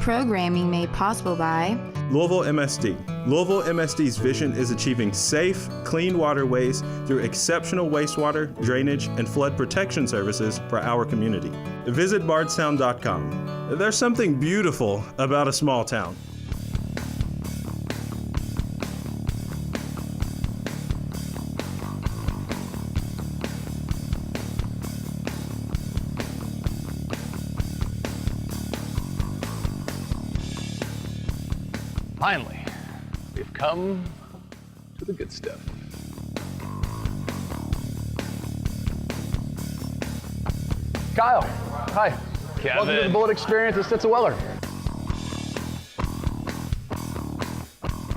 Programming made possible by Louisville MSD. Louisville MSD's vision is achieving safe, clean waterways through exceptional wastewater, drainage, and flood protection services for our community. Visit bardstown.com. There's something beautiful about a small town. Finally, we've come to the good stuff. Kyle, hi. Kevin. Welcome to the Bullet Experience at Stitzel Weller.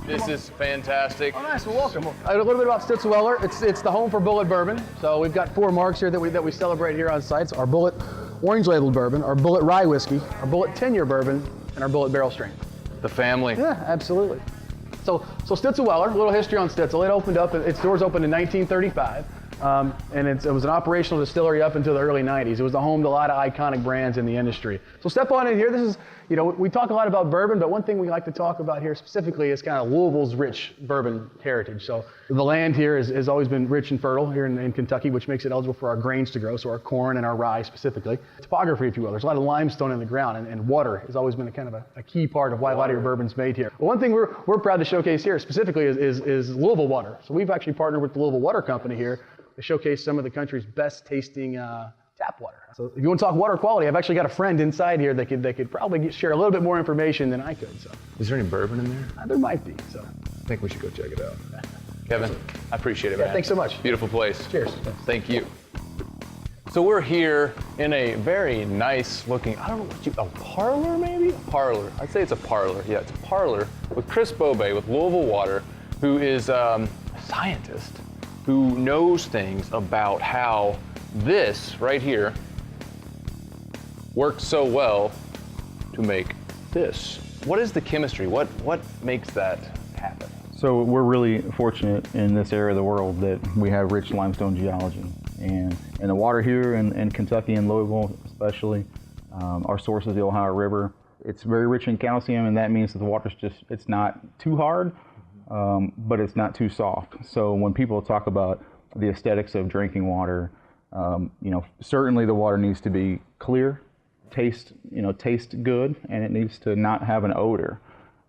This is fantastic. Oh, nice. Well, welcome. A little bit about Stitzel Weller. It's the home for Bullet bourbon. So we've got 4 marks here that we celebrate here on site. Our Bullet Orange Labeled Bourbon, our Bullet Rye Whiskey, our Bullet 10-year Bourbon, and our Bullet Barrel Strength. The family. Yeah, absolutely. So Stitzel Weller, a little history on Stitzel. It opened up, its doors opened in 1935, and it was an operational distillery up until the early 90s. It was the home to a lot of iconic brands in the industry. So step on in here. This is, we talk a lot about bourbon, but one thing we like to talk about here specifically is kind of Louisville's rich bourbon heritage. So the land here has always been rich and fertile here in Kentucky, which makes it eligible for our grains to grow, so our corn and our rye specifically. Topography, if you will. There's a lot of limestone in the ground, and water has always been a kind of a key part of why a lot of your bourbon's made here. But one thing we're proud to showcase here specifically is Louisville Water. So we've actually partnered with the Louisville Water Company here to showcase some of the country's best tasting tap water. So if you want to talk water quality, I've actually got a friend inside here that could probably share a little bit more information than I could. So Is there any bourbon in there? there might be. So I think we should go check it out. Kevin, I appreciate it, yeah, man. thanks so much. Beautiful place. Cheers. Thank you. So we're here in a very nice looking, I don't know a parlor maybe? A parlor. I'd say it's a parlor. Yeah, it's a parlor with Chris Bobay with Louisville Water, who is a scientist who knows things about how this right here works so well to make this. What is the chemistry? What makes that happen? So we're really fortunate in this area of the world that we have rich limestone geology. And the water here in Kentucky and Louisville especially, our source is the Ohio River. It's very rich in calcium, and that means that the water's it's not too hard, but it's not too soft. So when people talk about the aesthetics of drinking water, certainly the water needs to be clear, taste good, and it needs to not have an odor.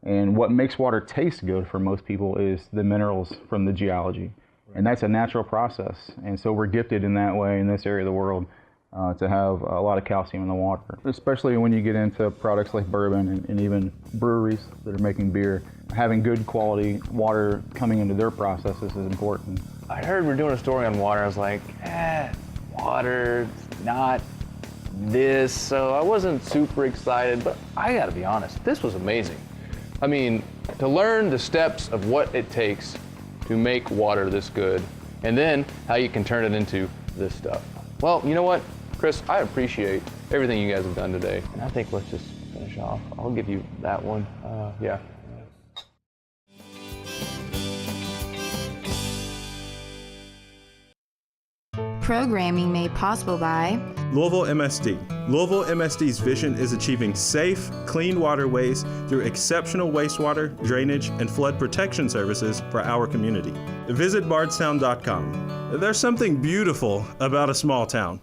And what makes water taste good for most people is the minerals from the geology. And that's a natural process. And so we're gifted in that way in this area of the world to have a lot of calcium in the water, especially when you get into products like bourbon and even breweries that are making beer. Having good quality water coming into their processes is important. I heard we're doing a story on water. I was like, water, not this. So I wasn't super excited, but I gotta be honest, this was amazing. I mean, to learn the steps of what it takes to make water this good, and then how you can turn it into this stuff. Well, you know what, Chris, I appreciate everything you guys have done today. And I think let's just finish off. I'll give you that one. Yeah. Programming made possible by Louisville MSD. Louisville MSD's vision is achieving safe, clean waterways through exceptional wastewater, drainage, and flood protection services for our community. Visit bardstown.com. There's something beautiful about a small town.